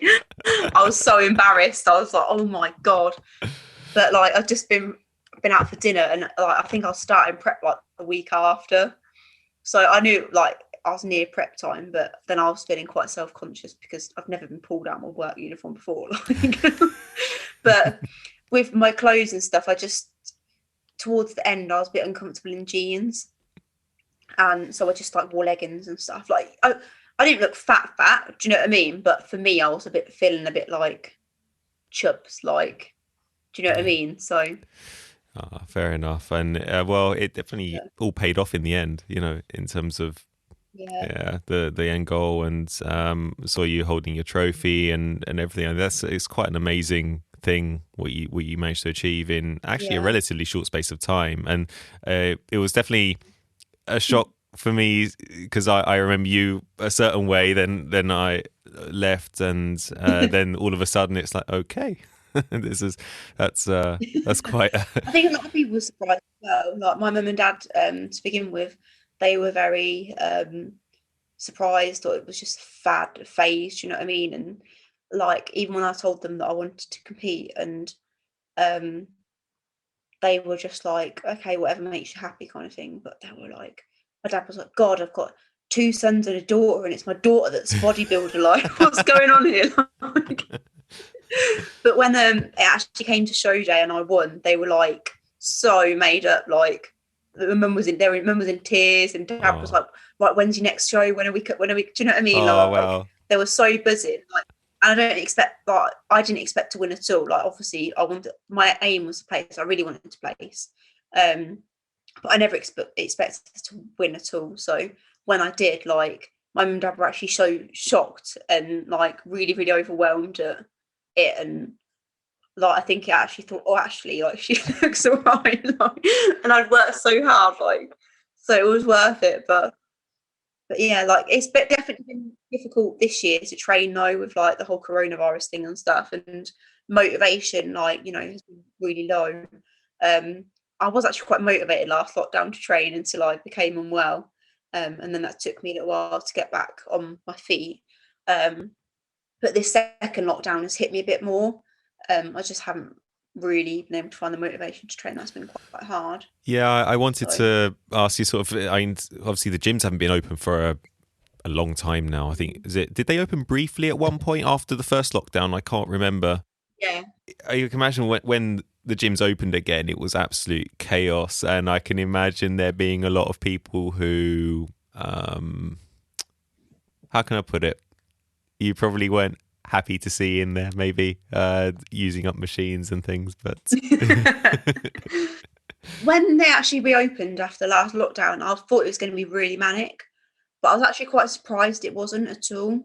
I was so embarrassed. I was like, oh my God. But like, I've just been out for dinner, and like, I think I was starting prep like a week after. So I knew, like, I was near prep time, but then I was feeling quite self-conscious because I've never been pulled out of my work uniform before. Like, but with my clothes and stuff, I just, towards the end, I was a bit uncomfortable in jeans. And so I just like wore leggings and stuff. Like, I didn't look fat, do you know what I mean? But for me, I was feeling a bit like chubs, like, do you know what I mean? So fair enough. And well, it definitely all paid off in the end, you know, in terms of the end goal, and saw you holding your trophy and everything. And it's quite an amazing thing what you managed to achieve in actually a relatively short space of time. And it was definitely a shock for me, because I remember you a certain way, then I left, and then all of a sudden it's like, okay. That's quite I think a lot of people were surprised as well. Like my mum and dad, to begin with, they were very surprised, or it was just a phase, you know what I mean? And like, even when I told them that I wanted to compete, and they were just like, okay, whatever makes you happy kind of thing. But they were like, my dad was like, God, I've got 2 sons and a daughter, and it's my daughter that's a bodybuilder. Like, what's going on here? But when it actually came to show day and I won, they were like so made up. Like, mum was in tears, and dad was like, right, when's your next show? When are we? Do you know what I mean? Oh, wow. They were so buzzing. Like, and I didn't expect to win at all. Like, obviously, my aim was to place. I really wanted to place, but I never expected to win at all. So when I did, like, my mum and dad were actually so shocked and like really, really overwhelmed at it. And like, I think it actually thought, oh, actually, like, she looks alright. Like, and I'd worked so hard, like, so it was worth it. But yeah, like, it's definitely been difficult this year to train though, with like the whole coronavirus thing and stuff, and motivation, like, you know, has been really low. I was actually quite motivated last lockdown to train until I became unwell, and then that took me a little while to get back on my feet. But this second lockdown has hit me a bit more. I just haven't really been able to find the motivation to train. That's been quite hard. Yeah, I wanted to ask you sort of, I mean, obviously the gyms haven't been open for a long time now. I think, did they open briefly at one point after the first lockdown? I can't remember. Yeah. You can imagine when the gyms opened again, it was absolute chaos. And I can imagine there being a lot of people who, how can I put it? You probably weren't happy to see in there, maybe using up machines and things. But when they actually reopened after the last lockdown, I thought it was going to be really manic, but I was actually quite surprised it wasn't at all.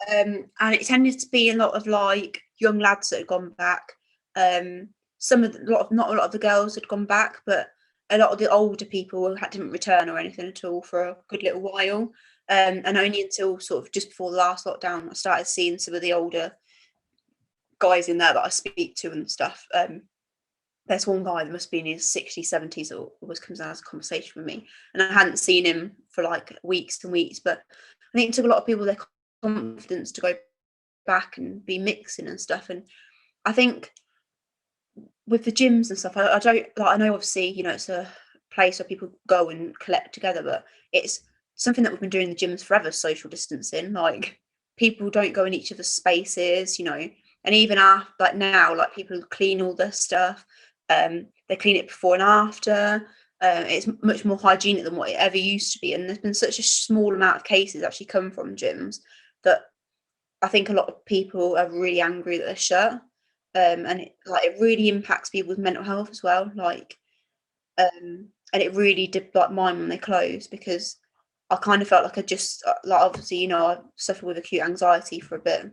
And it tended to be a lot of like young lads that had gone back. Not a lot of the girls had gone back, but a lot of the older people didn't return or anything at all for a good little while. And only until sort of just before the last lockdown, I started seeing some of the older guys in there that I speak to and stuff. There's one guy that must be in his 60s, 70s that always comes out as a conversation with me, and I hadn't seen him for like weeks and weeks. But I think it took a lot of people their confidence to go back and be mixing and stuff. And I think with the gyms and stuff, I don't like. I know obviously, you know, it's a place where people go and collect together, but it's something that we've been doing in the gyms forever, social distancing. Like, people don't go in each other's spaces, you know, and even after, like now, like, people clean all their stuff. They clean it before and after. It's much more hygienic than what it ever used to be. And there's been such a small amount of cases actually come from gyms that I think a lot of people are really angry that they're shut. And it really impacts people's mental health as well. Like, and it really did like mine when they closed, because I kind of felt like I just, like, obviously, you know, I suffered with acute anxiety for a bit.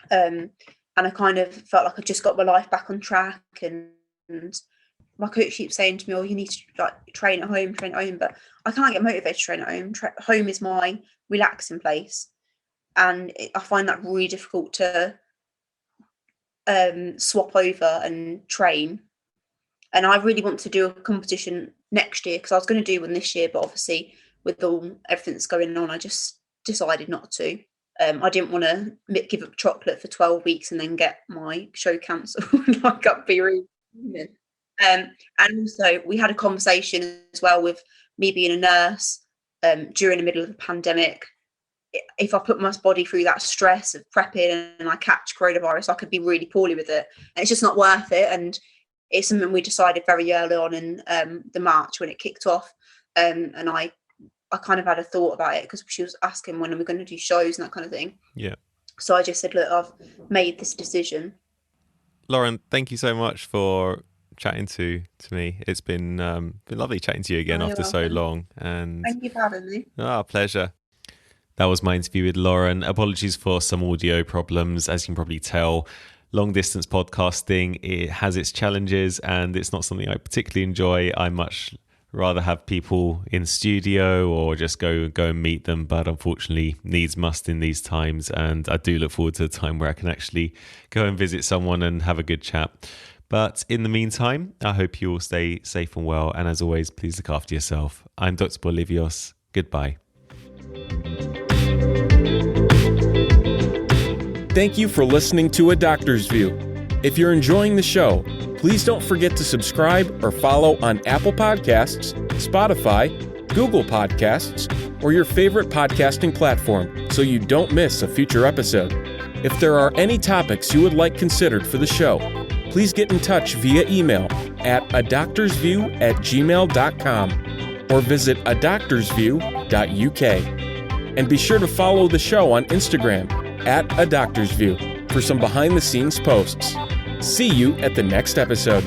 And I kind of felt like I just got my life back on track. And my coach keeps saying to me, oh, you need to like train at home. But I can't get motivated to train at home. Home is my relaxing place. And I find that really difficult to swap over and train. And I really want to do a competition next year, because I was going to do one this year, but obviously with everything that's going on, I just decided not to. I didn't want to give up chocolate for 12 weeks and then get my show cancelled. Like, I'd be really and also we had a conversation as well with me being a nurse during the middle of the pandemic. If I put my body through that stress of prepping and I catch coronavirus, I could be really poorly with it. And it's just not worth it. And it's something we decided very early on in the March when it kicked off. And I kind of had a thought about it, because she was asking when are we going to do shows and that kind of thing. Yeah. So I just said, look, I've made this decision. Lauren, thank you so much for chatting to me. It's been lovely chatting to you again after so long. And thank you for having me. Pleasure. That was my interview with Lauren. Apologies for some audio problems. As you can probably tell, long distance podcasting, it has its challenges, and it's not something I particularly enjoy. I much rather have people in studio or just go and meet them, but unfortunately needs must in these times. And I do look forward to the time where I can actually go and visit someone and have a good chat. But in the meantime, I hope you all stay safe and well. And as always, please look after yourself. I'm Dr. Bolivios. Goodbye. Thank you for listening to A Doctor's View. If you're enjoying the show, please don't forget to subscribe or follow on Apple Podcasts, Spotify, Google Podcasts, or your favorite podcasting platform so you don't miss a future episode. If there are any topics you would like considered for the show, please get in touch via email at adoctorsview@gmail.com or visit adoctorsview.uk. And be sure to follow the show on Instagram at A Doctor's View for some behind-the-scenes posts. See you at the next episode.